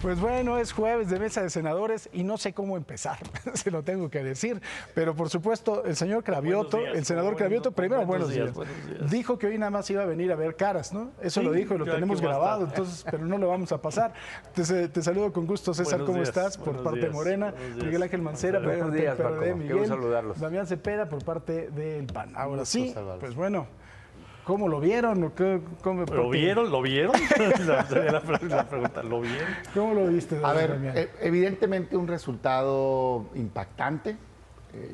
Pues bueno, es jueves de Mesa de Senadores y no sé cómo empezar, se lo tengo que decir, pero por supuesto el señor Cravioto, el senador Cravioto, primero buenos días, dijo que hoy nada más iba a venir a ver caras, ¿no? Eso sí, lo dijo y lo tenemos grabado, entonces, pero no lo vamos a pasar. Te saludo con gusto, César, ¿cómo estás? Por parte de Morena, Miguel Ángel Mancera, por parte del PRD, Miguel, Damián Cepeda, por parte del PAN. Ahora sí, pues bueno. ¿Cómo lo vieron? ¿Lo vieron? ¿Lo vieron? Sería la pregunta, ¿lo vieron? ¿Cómo lo viste? A ver, evidentemente un resultado impactante.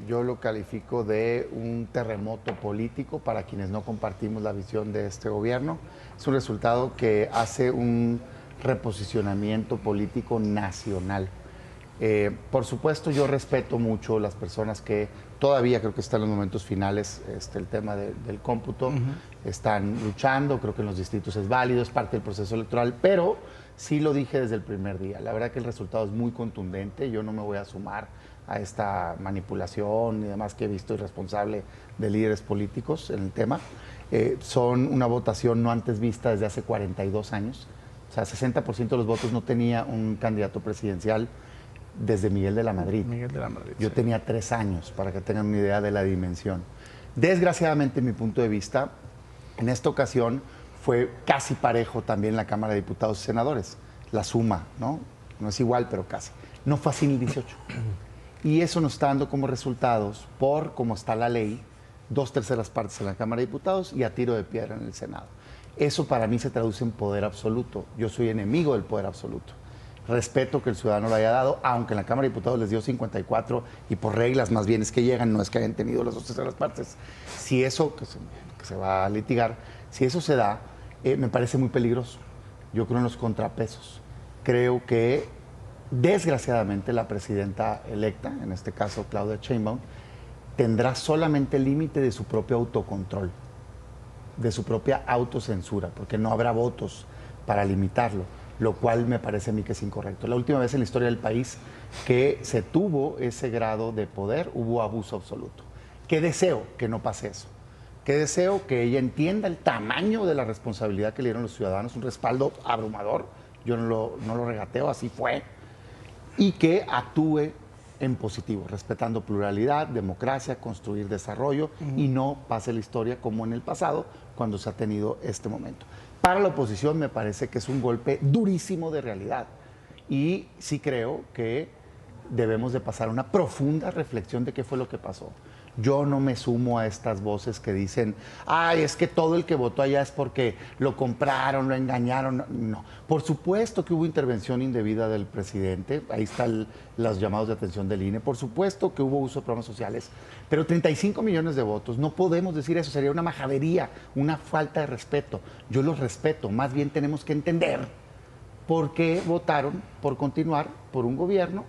Yo lo califico de un terremoto político para quienes no compartimos la visión de este gobierno. Es un resultado que hace un reposicionamiento político nacional. Por supuesto, yo respeto mucho las personas que todavía creo que están en los momentos finales, el tema del cómputo, están luchando, creo que en los distritos es válido, es parte del proceso electoral, pero sí lo dije desde el primer día. La verdad que el resultado es muy contundente, yo no me voy a sumar a esta manipulación y demás que he visto irresponsable de líderes políticos en el tema. Son una votación no antes vista desde hace 42 años, o sea, 60% de los votos no tenía un candidato presidencial desde Miguel de la Madrid. Yo tenía 3 años, para que tengan una idea de la dimensión. Desgraciadamente, mi punto de vista, en esta ocasión fue casi parejo también la Cámara de Diputados y Senadores. La suma, ¿no? No es igual, pero casi. No fue así en el 18. Y eso nos está dando como resultados, por cómo está la ley, 2/3 partes en la Cámara de Diputados y a tiro de piedra en el Senado. Eso para mí se traduce en poder absoluto. Yo soy enemigo del poder absoluto. Respeto que el ciudadano lo haya dado, aunque en la Cámara de Diputados les dio 54 y por reglas más bien es que llegan, no es que hayan tenido las 2/3 partes. Si eso, que se va a litigar, si eso se da, me parece muy peligroso. Yo creo en los contrapesos. Creo que, desgraciadamente, la presidenta electa, en este caso Claudia Sheinbaum, tendrá solamente el límite de su propio autocontrol, de su propia autocensura, porque no habrá votos para limitarlo, lo cual me parece a mí que es incorrecto. La última vez en la historia del país que se tuvo ese grado de poder, hubo abuso absoluto. ¿Qué deseo? Que no pase eso. ¿Qué deseo? Que ella entienda el tamaño de la responsabilidad que le dieron los ciudadanos, un respaldo abrumador, yo no lo regateo, así fue, y que actúe en positivo, respetando pluralidad, democracia, construir desarrollo y no pase la historia como en el pasado, cuando se ha tenido este momento. Para la oposición me parece que es un golpe durísimo de realidad y sí creo que debemos de pasar una profunda reflexión de qué fue lo que pasó. Yo no me sumo a estas voces que dicen, ay, es que todo el que votó allá es porque lo compraron, lo engañaron. No, por supuesto que hubo intervención indebida del presidente, ahí están los llamados de atención del INE, por supuesto que hubo uso de programas sociales, pero 35 millones de votos, no podemos decir eso, sería una majadería, una falta de respeto. Yo los respeto, más bien tenemos que entender por qué votaron por continuar por un gobierno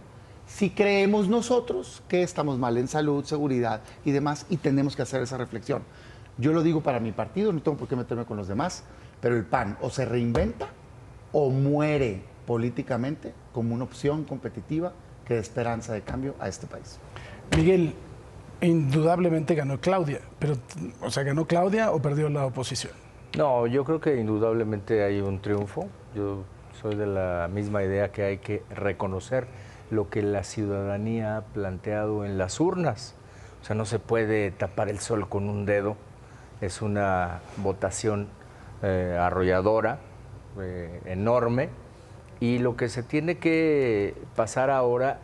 si creemos nosotros que estamos mal en salud, seguridad y demás, y tenemos que hacer esa reflexión. Yo lo digo para mi partido, no tengo por qué meterme con los demás, pero el PAN o se reinventa o muere políticamente como una opción competitiva que dé esperanza de cambio a este país. Miguel, indudablemente ganó Claudia, pero, o sea, ¿ganó Claudia o perdió la oposición? No, yo creo que indudablemente hay un triunfo. Yo soy de la misma idea que hay que reconocer lo que la ciudadanía ha planteado en las urnas. O sea, no se puede tapar el sol con un dedo. Es una votación arrolladora, enorme, y lo que se tiene que pasar ahora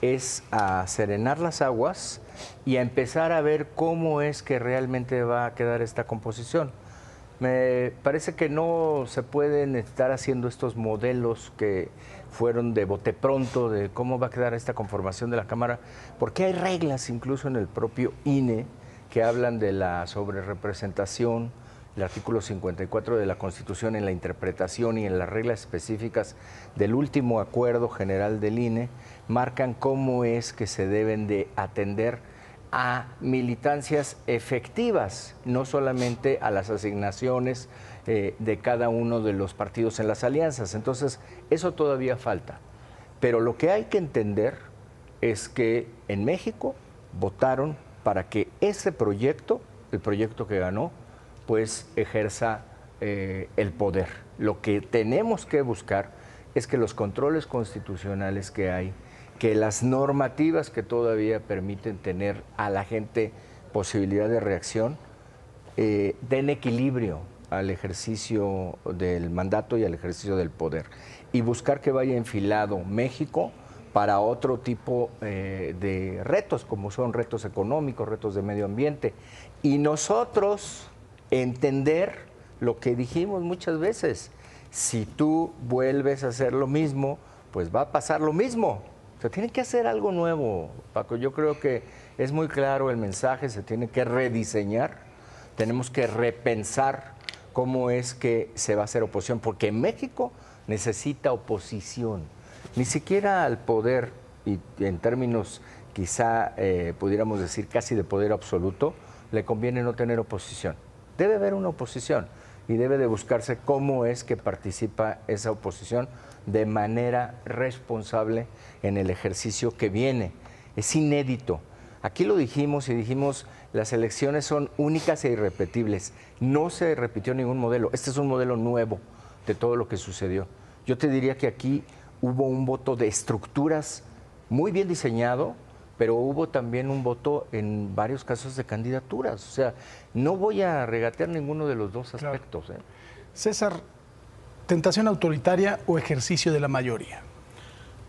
es a serenar las aguas y a empezar a ver cómo es que realmente va a quedar esta composición. Me parece que no se pueden estar haciendo estos modelos que fueron de bote pronto de cómo va a quedar esta conformación de la Cámara, porque hay reglas incluso en el propio INE que hablan de la sobrerepresentación, el artículo 54 de la Constitución en la interpretación y en las reglas específicas del último acuerdo general del INE, marcan cómo es que se deben de atender a militancias efectivas, no solamente a las asignaciones de cada uno de los partidos en las alianzas. Entonces, eso todavía falta. Pero lo que hay que entender es que en México votaron para que ese proyecto, el proyecto que ganó, pues ejerza el poder. Lo que tenemos que buscar es que los controles constitucionales que hay, que las normativas que todavía permiten tener a la gente posibilidad de reacción, den equilibrio al ejercicio del mandato y al ejercicio del poder. Y buscar que vaya enfilado México para otro tipo de retos, como son retos económicos, retos de medio ambiente. Y nosotros entender lo que dijimos muchas veces, si tú vuelves a hacer lo mismo, pues va a pasar lo mismo. O sea, tiene que hacer algo nuevo, Paco. Yo creo que es muy claro el mensaje, se tiene que rediseñar, tenemos que repensar cómo es que se va a hacer oposición, porque México necesita oposición, ni siquiera al poder, y en términos quizá pudiéramos decir casi de poder absoluto, le conviene no tener oposición. Debe haber una oposición y debe de buscarse cómo es que participa esa oposición de manera responsable en el ejercicio que viene. Es inédito. Aquí lo dijimos y dijimos, las elecciones son únicas e irrepetibles. No se repitió ningún modelo. Este es un modelo nuevo de todo lo que sucedió. Yo te diría que aquí hubo un voto de estructuras muy bien diseñado, pero hubo también un voto en varios casos de candidaturas. O sea, no voy a regatear ninguno de los dos aspectos. Claro. César, ¿tentación autoritaria o ejercicio de la mayoría?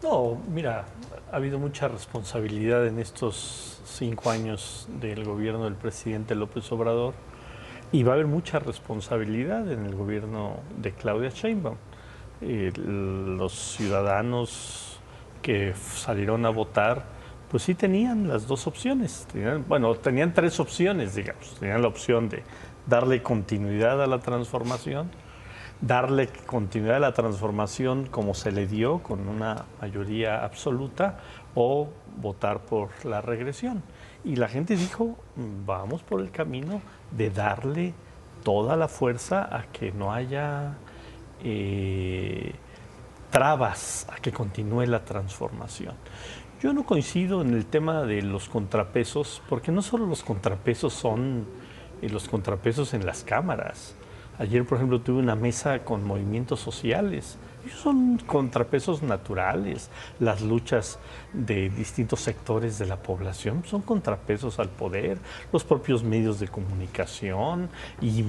No, mira, ha habido mucha responsabilidad en estos 5 años del gobierno del presidente López Obrador y va a haber mucha responsabilidad en el gobierno de Claudia Sheinbaum. Los ciudadanos que salieron a votar, pues sí tenían las dos opciones. Tenían 3 opciones, digamos. Tenían la opción de darle continuidad a la transformación, darle continuidad a la transformación como se le dio, con una mayoría absoluta, o votar por la regresión. Y la gente dijo, vamos por el camino de darle toda la fuerza a que no haya trabas, a que continúe la transformación. Yo no coincido en el tema de los contrapesos, porque no solo los contrapesos son los contrapesos en las cámaras. Ayer, por ejemplo, tuve una mesa con movimientos sociales. Ellos son contrapesos naturales. Las luchas de distintos sectores de la población son contrapesos al poder. Los propios medios de comunicación y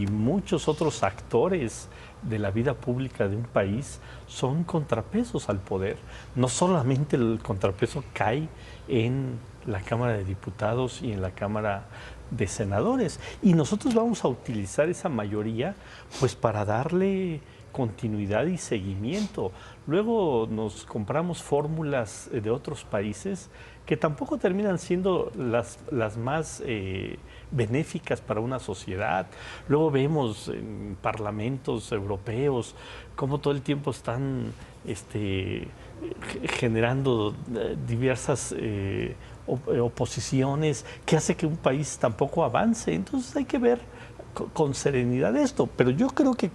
muchos otros actores de la vida pública de un país son contrapesos al poder. No solamente el contrapeso cae en la Cámara de Diputados y en la Cámara de Senadores. Y nosotros vamos a utilizar esa mayoría pues para darle continuidad y seguimiento. Luego nos compramos fórmulas de otros países que tampoco terminan siendo las más benéficas para una sociedad. Luego vemos en parlamentos europeos cómo todo el tiempo están generando diversas oposiciones que hace que un país tampoco avance. Entonces hay que ver con serenidad esto. Pero yo creo que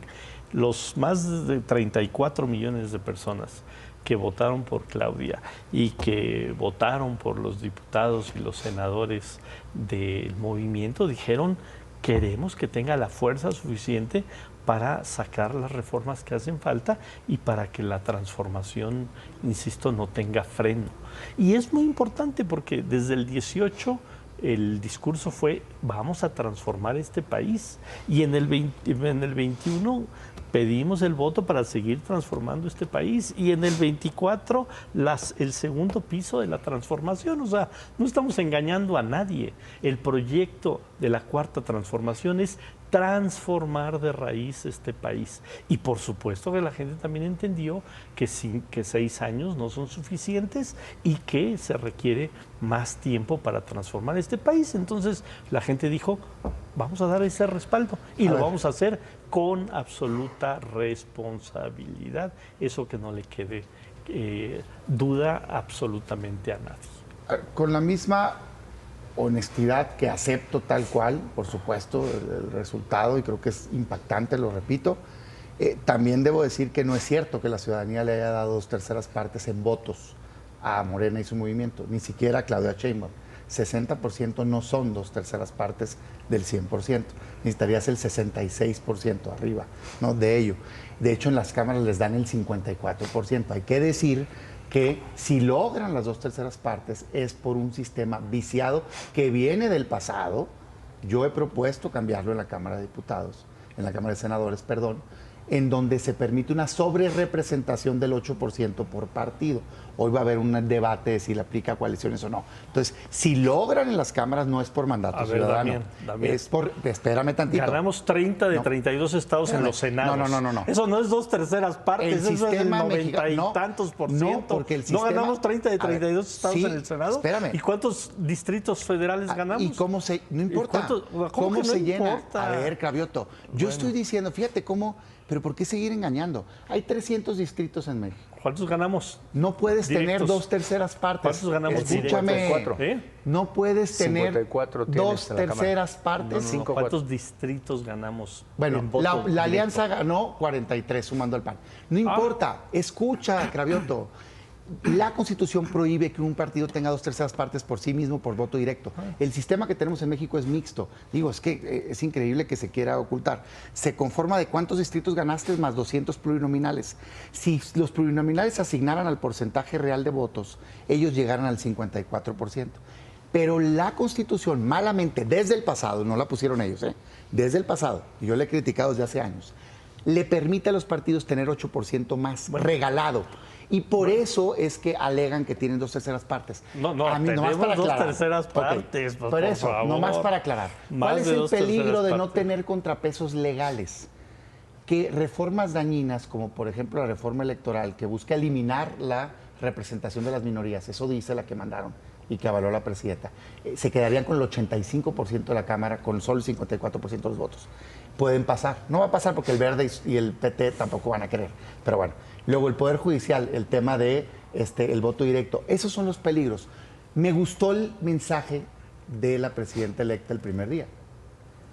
los más de 34 millones de personas que votaron por Claudia y que votaron por los diputados y los senadores del movimiento dijeron, queremos que tenga la fuerza suficiente para sacar las reformas que hacen falta y para que la transformación, insisto, no tenga freno. Y es muy importante porque desde el 18 el discurso fue, vamos a transformar este país. Y en el 21 pedimos el voto para seguir transformando este país. Y en el 24 el segundo piso de la transformación. O sea, no estamos engañando a nadie. El proyecto de la cuarta transformación es transformar de raíz este país. Y por supuesto que la gente también entendió que 6 años no son suficientes y que se requiere más tiempo para transformar este país. Entonces la gente dijo, vamos a dar ese respaldo y lo vamos a hacer con absoluta responsabilidad. Eso que no le quede duda absolutamente a nadie. Con la misma honestidad que acepto tal cual, por supuesto, el resultado, y creo que es impactante, lo repito. También debo decir que no es cierto que la ciudadanía le haya dado 2/3 partes en votos a Morena y su movimiento, ni siquiera a Claudia Sheinbaum. 60% no son 2/3 partes del 100%. Necesitarías el 66% arriba, ¿no? De ello. De hecho, en las cámaras les dan el 54%. Hay que decir que si logran las 2/3 partes es por un sistema viciado que viene del pasado. Yo he propuesto cambiarlo en la Cámara de Diputados, en la Cámara de Senadores, perdón, en donde se permite una sobrerepresentación del 8% por partido. Hoy va a haber un debate de si le aplica a coaliciones o no. Entonces, si logran en las cámaras, no es por mandato ciudadano. Damián. Es por, espérame tantito. Ganamos 30 de 32 estados en los senados. No. Eso no es 2/3 partes, eso es el 90 y tantos por ciento. No, porque el sistema, ¿No ganamos 30 de 32 estados sí, en el Senado? Espérame. ¿Y cuántos distritos federales ganamos? ¿Y cómo se...? No importa. ¿Cómo se llena? A ver, Cravioto, yo estoy diciendo, fíjate cómo... Pero ¿por qué seguir engañando? Hay 300 distritos en México. ¿Cuántos ganamos? No puedes tener directos? 2/3 partes. ¿Cuántos ganamos? Escúchame. 54. No puedes tener 54 tienes en la 2/3 partes. No, ¿cuántos distritos ganamos? Bueno, en voto la directo? alianza ganó 43 sumando al PAN. No importa, escucha, Cravioto. La Constitución prohíbe que un partido tenga 2/3 partes por sí mismo por voto directo. El sistema que tenemos en México es mixto. Digo, es que es increíble que se quiera ocultar. Se conforma de cuántos distritos ganaste más 200 plurinominales. Si los plurinominales se asignaran al porcentaje real de votos, ellos llegaran al 54%. Pero la Constitución, malamente, desde el pasado, no la pusieron ellos, desde el pasado, y yo le he criticado desde hace años, le permite a los partidos tener 8% más regalado. Y por eso es que alegan que tienen 2/3 partes. No, a mí, nomás para aclarar. 2/3 partes, okay. Por eso, favor. nomás para aclarar. ¿Cuál es el peligro de no tener contrapesos legales? Que reformas dañinas, como por ejemplo la reforma electoral, que busca eliminar la representación de las minorías, eso dice la que mandaron y que avaló la presidenta, se quedarían con el 85% de la Cámara, con solo el 54% de los votos. Pueden pasar. No va a pasar porque el Verde y el PT tampoco van a querer. Pero bueno. Luego el Poder Judicial, el tema de el voto directo. Esos son los peligros. Me gustó el mensaje de la presidenta electa el primer día,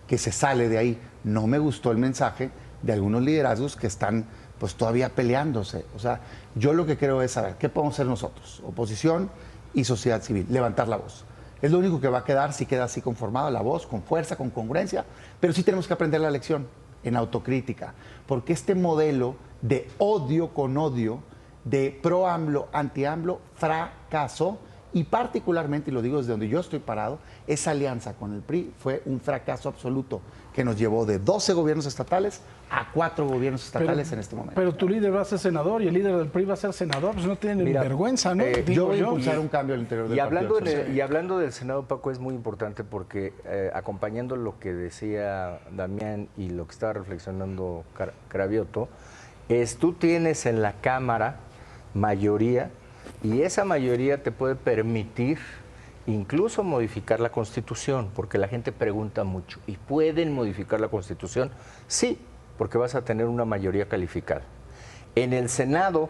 que se sale de ahí. No me gustó el mensaje de algunos liderazgos que están pues todavía peleándose. O sea, yo lo que creo es saber qué podemos hacer nosotros, oposición y sociedad civil, levantar la voz. Es lo único que va a quedar si queda así conformada la voz, con fuerza, con congruencia, pero sí tenemos que aprender la lección en autocrítica, porque este modelo de odio con odio, de pro-AMLO, anti-AMLO, fracasó, y particularmente, y lo digo desde donde yo estoy parado, esa alianza con el PRI fue un fracaso absoluto que nos llevó de 12 gobiernos estatales a 4 gobiernos estatales en este momento. Pero tu líder va a ser senador y el líder del PRI va a ser senador, pues no tienen vergüenza, ¿no? Yo voy a impulsar un cambio al interior del partido. Y hablando del Senado, Paco, es muy importante porque acompañando lo que decía Damián y lo que estaba reflexionando Cravioto, tú tienes en la Cámara mayoría y esa mayoría te puede permitir incluso modificar la Constitución, porque la gente pregunta mucho, ¿y pueden modificar la Constitución? Sí, porque vas a tener una mayoría calificada. En el Senado,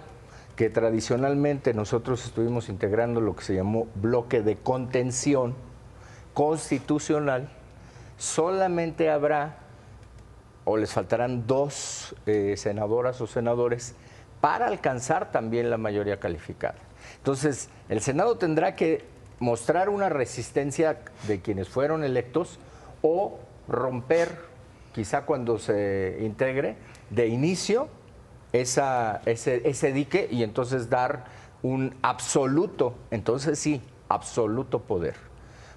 que tradicionalmente nosotros estuvimos integrando lo que se llamó bloque de contención constitucional, solamente habrá, o les faltarán 2 senadoras o senadores para alcanzar también la mayoría calificada. Entonces, el Senado tendrá que mostrar una resistencia de quienes fueron electos o romper, quizá cuando se integre, de inicio ese dique y entonces dar un absoluto, entonces sí, absoluto poder.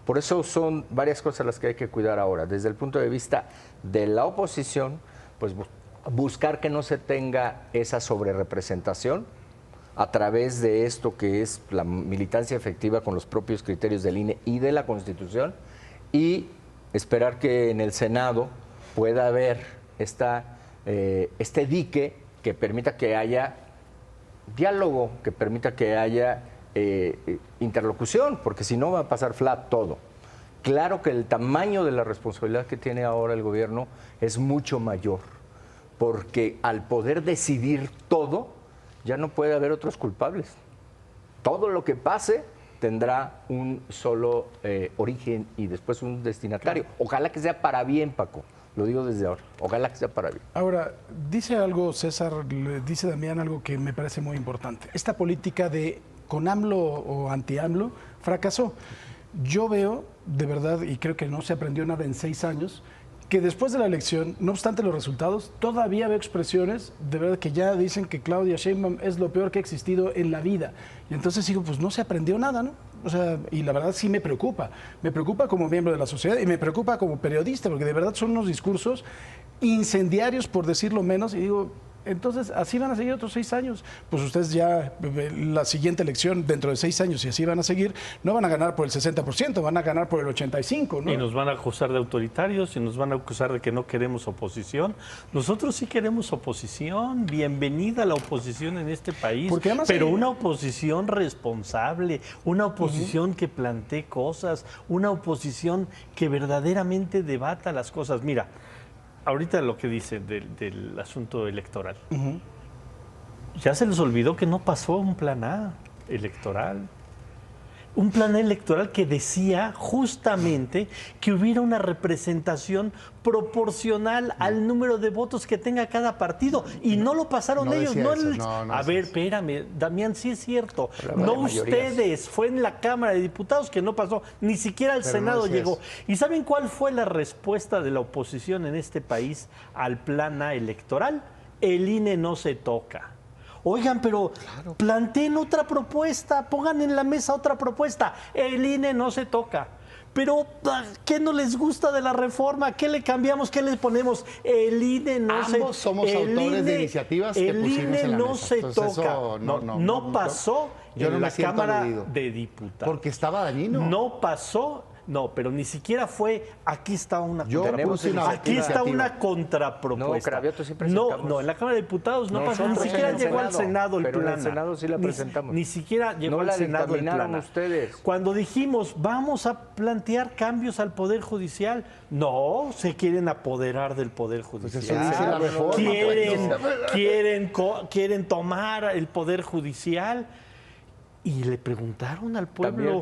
Por eso son varias cosas las que hay que cuidar ahora. Desde el punto de vista de la oposición, pues buscar que no se tenga esa sobrerepresentación a través de esto que es la militancia efectiva con los propios criterios del INE y de la Constitución, y esperar que en el Senado pueda haber este dique que permita que haya diálogo, que permita que haya interlocución, porque si no va a pasar flat todo. Claro que el tamaño de la responsabilidad que tiene ahora el gobierno es mucho mayor, porque al poder decidir todo, ya no puede haber otros culpables. Todo lo que pase tendrá un solo origen y después un destinatario. Ojalá que sea para bien, Paco. Lo digo desde ahora. Ojalá que sea para bien. Ahora, dice algo, César, dice Damián algo que me parece muy importante. Esta política de con AMLO o anti-AMLO fracasó. Yo veo, de verdad, y creo que no se aprendió nada en 6 años, que después de la elección, no obstante los resultados, todavía veo expresiones de verdad que ya dicen que Claudia Sheinbaum es lo peor que ha existido en la vida. Y entonces digo, pues no se aprendió nada, ¿no? O sea, y la verdad sí me preocupa. Me preocupa como miembro de la sociedad y me preocupa como periodista, porque de verdad son unos discursos incendiarios, por decirlo menos, y digo, entonces, así van a seguir otros 6 años. Pues ustedes ya, la siguiente elección, dentro de 6 años, y así van a seguir, no van a ganar por el 60%, van a ganar por el 85%, ¿no? Y nos van a acusar de autoritarios y nos van a acusar de que no queremos oposición. Nosotros sí queremos oposición. Bienvenida a la oposición en este país. Porque además pero una oposición responsable, una oposición que plantee cosas, una oposición que verdaderamente debata las cosas. Mira, ahorita lo que dice del asunto electoral. Ya se les olvidó que no pasó un plan A electoral. Un plan electoral que decía justamente que hubiera una representación proporcional al número de votos que tenga cada partido. Y no lo pasaron ellos. A ver, espérame, Damián, sí es cierto. No ustedes, fue en la Cámara de Diputados que no pasó. Ni siquiera al Senado llegó. ¿Y saben cuál fue la respuesta de la oposición en este país al plan A electoral? El INE no se toca. Oigan, pero planteen otra propuesta, pongan en la mesa otra propuesta. El INE no se toca. Pero, ¿qué no les gusta de la reforma? ¿Qué le cambiamos? ¿Qué le ponemos? El INE no se toca. Ambos somos autores de iniciativas que pusimos en la mesa. El INE no se Entonces, toca. eso No pasó en la Cámara de Diputados. Porque estaba dañino. No pasó. No, pero ni siquiera fue, aquí está una contrapropuesta. Aquí está una contrapropuesta. No, Cravioto sí presentamos. No, en la Cámara de Diputados no pasó, ni siquiera llegó al Senado el plan. Pero en el Senado sí la presentamos. Ni siquiera llegó al Senado el plan. Ustedes. Cuando dijimos, vamos a plantear cambios al Poder Judicial, no, se quieren apoderar del Poder Judicial. Pues eso dice la reforma. Quieren tomar el Poder Judicial. Y le preguntaron al pueblo,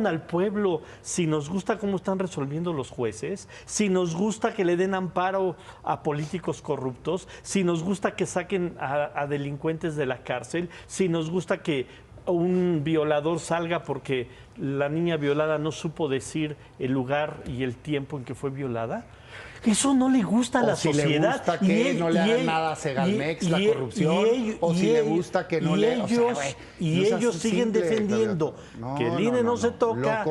al pueblo si nos gusta cómo están resolviendo los jueces, si nos gusta que le den amparo a políticos corruptos, si nos gusta que saquen a delincuentes de la cárcel, si nos gusta que un violador salga porque la niña violada no supo decir el lugar y el tiempo en que fue violada. Eso no le gusta a la sociedad. Si le gusta que no le hagan nada a Segalmex, la corrupción, o si le gusta que no le... ellos siguen defendiendo que el INE no se toca,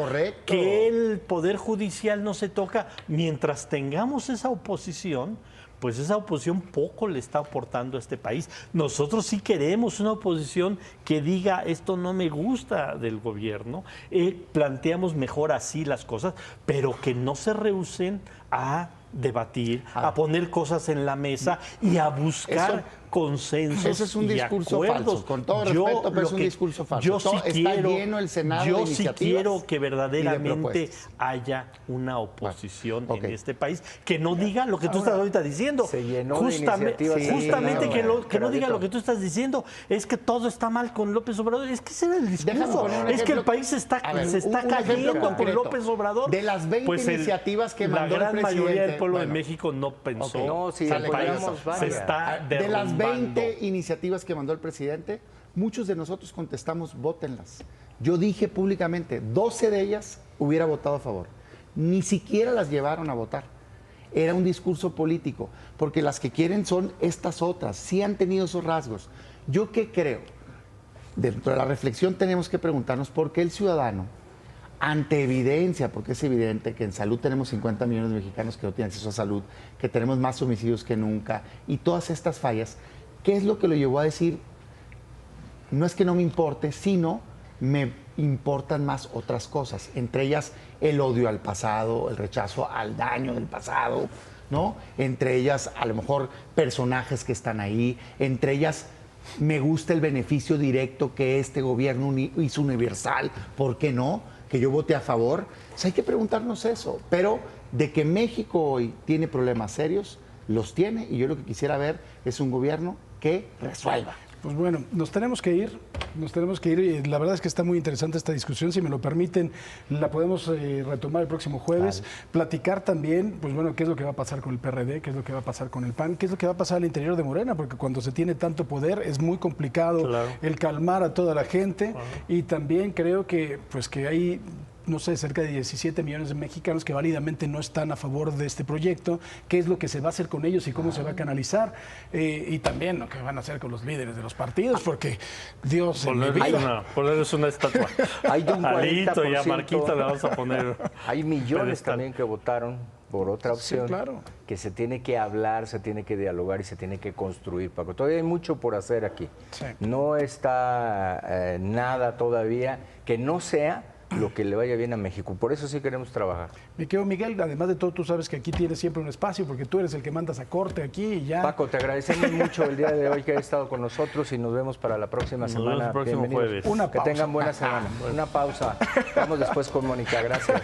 que el Poder Judicial no se toca. Mientras tengamos esa oposición, pues esa oposición poco le está aportando a este país. Nosotros sí queremos una oposición que diga, esto no me gusta del gobierno, planteamos mejor así las cosas, pero que no se rehúsen a debatir, a poner cosas en la mesa y a buscar consensos. Ese es un discurso falso, con todo respeto, pero es un discurso falso. Yo sí quiero, lleno el Senado yo de sí quiero que verdaderamente haya una oposición en este país que no diga lo que tú estás ahorita diciendo. Se llenó de iniciativas. Justamente que no diga lo que tú estás diciendo. Es que todo está mal con López Obrador. Es que ese era el discurso. Es que el país se está cayendo con López Obrador. De las 20 iniciativas que mandó el presidente. La gran mayoría del pueblo de México no pensó. No, sí, el país se está derrumbando. De las 20 iniciativas que mandó el presidente, muchos de nosotros contestamos, vótenlas. Yo dije públicamente, 12 de ellas hubiera votado a favor. Ni siquiera las llevaron a votar. Era un discurso político, porque las que quieren son estas otras. Sí han tenido esos rasgos. ¿Yo qué creo? Dentro de la reflexión tenemos que preguntarnos por qué el ciudadano, ante evidencia, porque es evidente que en salud tenemos 50 millones de mexicanos que no tienen acceso a salud, que tenemos más homicidios que nunca, y todas estas fallas, ¿qué es lo que lo llevó a decir? No es que no me importe, sino me importan más otras cosas, entre ellas el odio al pasado, el rechazo al daño del pasado, ¿no? Entre ellas, a lo mejor, personajes que están ahí, entre ellas, me gusta el beneficio directo que este gobierno hizo universal, ¿por qué no? Que yo vote a favor. O sea, hay que preguntarnos eso, pero de que México hoy tiene problemas serios, los tiene, y yo lo que quisiera ver es un gobierno que resuelva. Pues bueno, nos tenemos que ir. Y la verdad es que está muy interesante esta discusión. Si me lo permiten, la podemos retomar el próximo jueves. Vale. Platicar también, pues bueno, qué es lo que va a pasar con el PRD, qué es lo que va a pasar con el PAN, qué es lo que va a pasar al interior de Morena, porque cuando se tiene tanto poder es muy complicado el calmar a toda la gente. Y también creo que, pues que hay, no sé, cerca de 17 millones de mexicanos que válidamente no están a favor de este proyecto, qué es lo que se va a hacer con ellos y cómo se va a canalizar, y también lo que van a hacer con los líderes de los partidos, porque Dios... Ponerles una estatua. Hay de un 40%, Alito y a Marquita le vamos a poner... Hay millones también que votaron por otra opción, que se tiene que hablar, se tiene que dialogar y se tiene que construir, Paco. Todavía hay mucho por hacer aquí. Sí. No está nada todavía que no sea lo que le vaya bien a México. Por eso sí queremos trabajar. Mi querido Miguel, además de todo, tú sabes que aquí tienes siempre un espacio, porque tú eres el que mandas a corte aquí y ya. Paco, te agradecemos mucho el día de hoy que has estado con nosotros y nos vemos para la próxima semana. El próximo jueves. Una pausa. Que tengan buena semana. Una pausa. Vamos después con Mónica. Gracias.